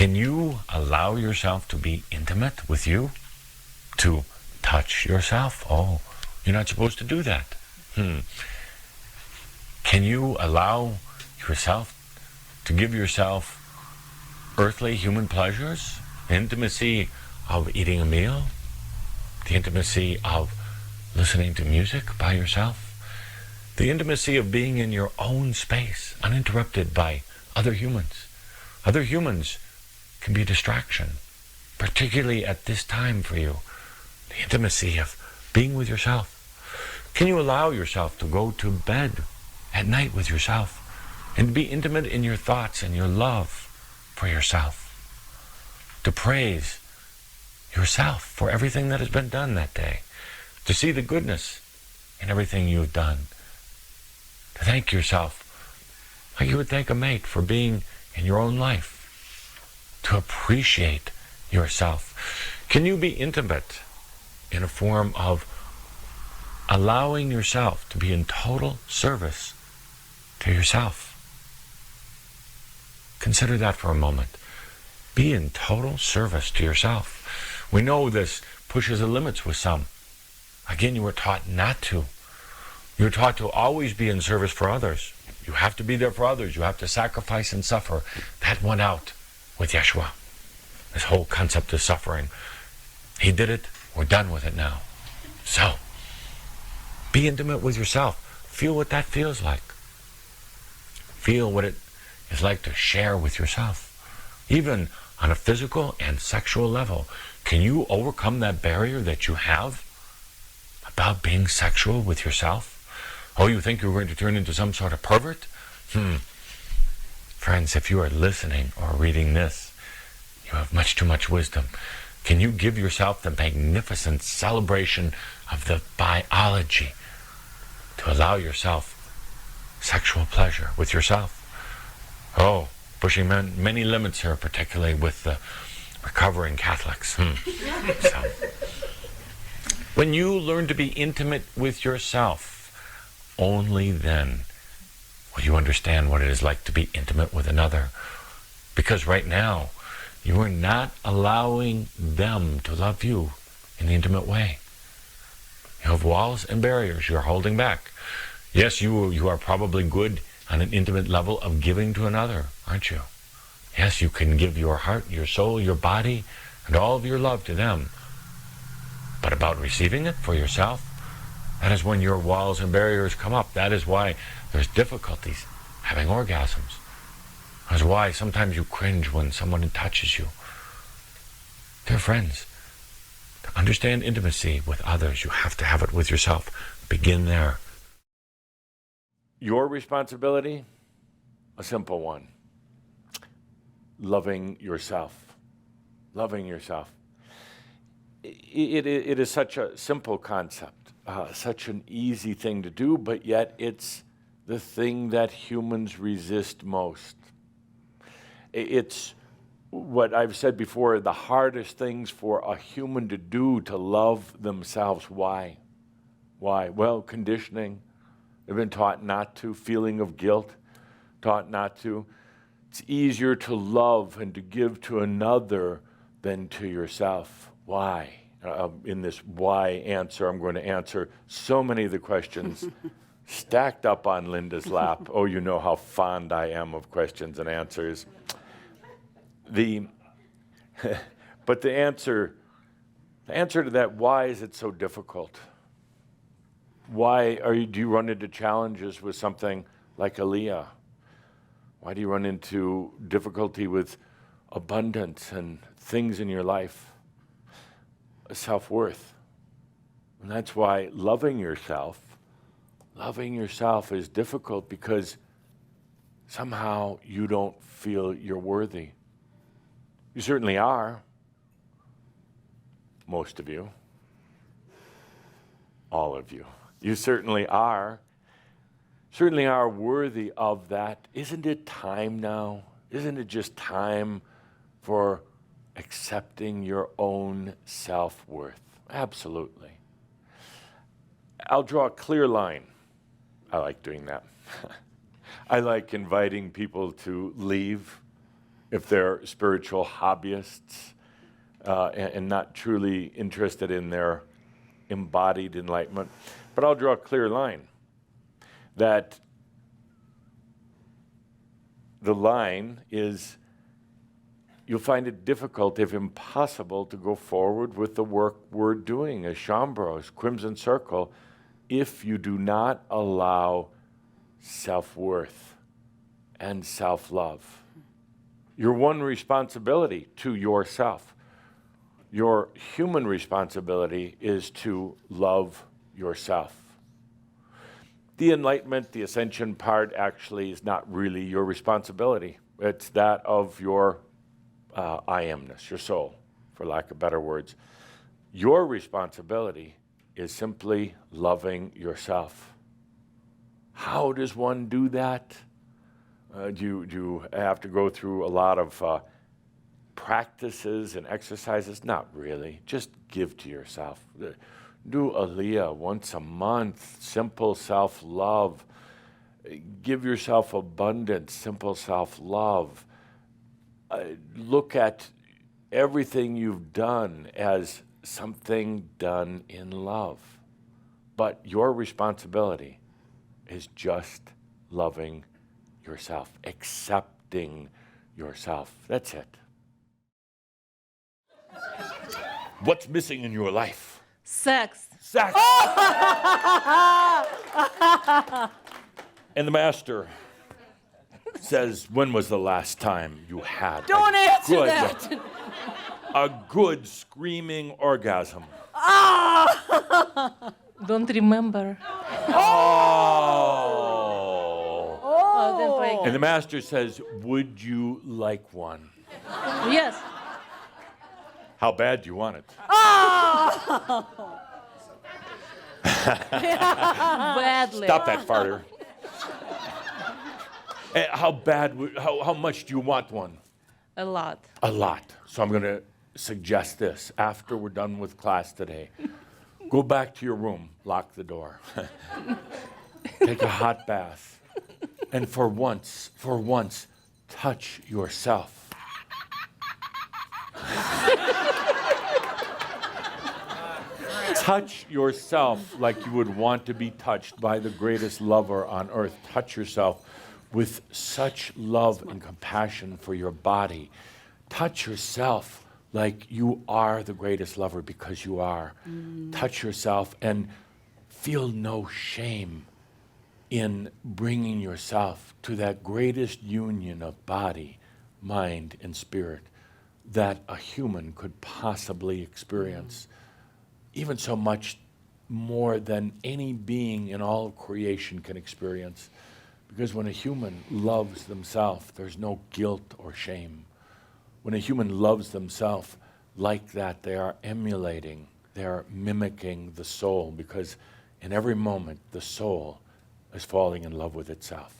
Can you allow yourself to be intimate with you? To touch yourself? Oh, you're not supposed to do that. Can you allow yourself to give yourself earthly human pleasures? The intimacy of eating a meal? The intimacy of listening to music by yourself? The intimacy of being in your own space, uninterrupted by other humans. Other humans can be a distraction, particularly at this time for you. The intimacy of being with yourself. Can you allow yourself to go to bed at night with yourself and be intimate in your thoughts and your love for yourself? To praise yourself for everything that has been done that day. To see the goodness in everything you've done. To thank yourself like you would thank a mate for being in your own life. To appreciate yourself. Can you be intimate in a form of allowing yourself to be in total service to yourself? Consider that for a moment. Be in total service to yourself. We know this pushes the limits with some. Again, you were taught not to. You're taught to always be in service for others. You have to be there for others. You have to sacrifice and suffer. That went out with Yeshua. This whole concept of suffering. He did it. We're done with it now. So, be intimate with yourself. Feel what that feels like. Feel what it is like to share with yourself. Even on a physical and sexual level. Can you overcome that barrier that you have about being sexual with yourself? Oh, you think you're going to turn into some sort of pervert? Friends, if you are listening or reading this, you have much too much wisdom. Can you give yourself the magnificent celebration of the biology to allow yourself sexual pleasure with yourself? Oh, pushing many limits here, particularly with the recovering Catholics. So, when you learn to be intimate with yourself, only then will you understand what it is like to be intimate with another. Because right now, you are not allowing them to love you in the intimate way. You have walls and barriers you're holding back. Yes, you are probably good on an intimate level of giving to another, aren't you? Yes, you can give your heart, your soul, your body, and all of your love to them. But about receiving it for yourself, that is when your walls and barriers come up. That is why there's difficulties having orgasms. That is why sometimes you cringe when someone touches you. Dear friends, to understand intimacy with others, you have to have it with yourself. Begin there. Your responsibility, a simple one. Loving yourself. Loving yourself. It is such a simple concept, such an easy thing to do, but yet it's the thing that humans resist most. It's what I've said before, the hardest things for a human to do, to love themselves. Why? Why? Well, conditioning. They've been taught not to, feeling of guilt, taught not to. It's easier to love and to give to another than to yourself. Why? In this why answer, I'm going to answer so many of the questions stacked up on Linda's lap. Oh, you know how fond I am of questions and answers. But the answer to that, why is it so difficult? Why do you run into challenges with something like Aliyah? Why do you run into difficulty with abundance and things in your life? Self-worth. And that's why loving yourself is difficult, because somehow you don't feel you're worthy. You certainly are. Most of you. All of you. You certainly are worthy of that. Isn't it time now? Isn't it just time for accepting your own self-worth? Absolutely. I'll draw a clear line. I like doing that. I like inviting people to leave if they're spiritual hobbyists and not truly interested in their embodied enlightenment. But I'll draw a clear line that the line is, you'll find it difficult, if impossible, to go forward with the work we're doing as shaumbra, as Crimson Circle, if you do not allow self-worth and self-love. Your one responsibility to yourself, your human responsibility, is to love yourself. The enlightenment, the ascension part actually is not really your responsibility. It's that of your I amness, your soul, for lack of better words. Your responsibility is simply loving yourself. How does one do that? Do you have to go through a lot of practices and exercises? Not really. Just give to yourself. Do aliyah once a month, simple self-love. Give yourself abundance, simple self-love. Look at everything you've done as something done in love. But your responsibility is just loving yourself, accepting yourself. That's it. What's missing in your life? Sex. Sex. And the master says, when was the last time you had Don't answer that. a good screaming orgasm? Don't remember. Oh. And the master says, would you like one? Yes. How bad do you want it? Badly. Stop that farter. How bad, how much do you want one? A lot. A lot. So I'm going to suggest this. After we're done with class today, go back to your room, lock the door, take a hot bath, and for once, touch yourself. Touch yourself like you would want to be touched by the greatest lover on earth. Touch yourself with such love and compassion for your body. Touch yourself like you are the greatest lover, because you are. Touch yourself and feel no shame in bringing yourself to that greatest union of body, mind, and spirit that a human could possibly experience. Even so much more than any being in all of creation can experience. Because when a human loves themselves, there's no guilt or shame. When a human loves themselves like that, they are emulating, they are mimicking the soul, because in every moment, the soul is falling in love with itself.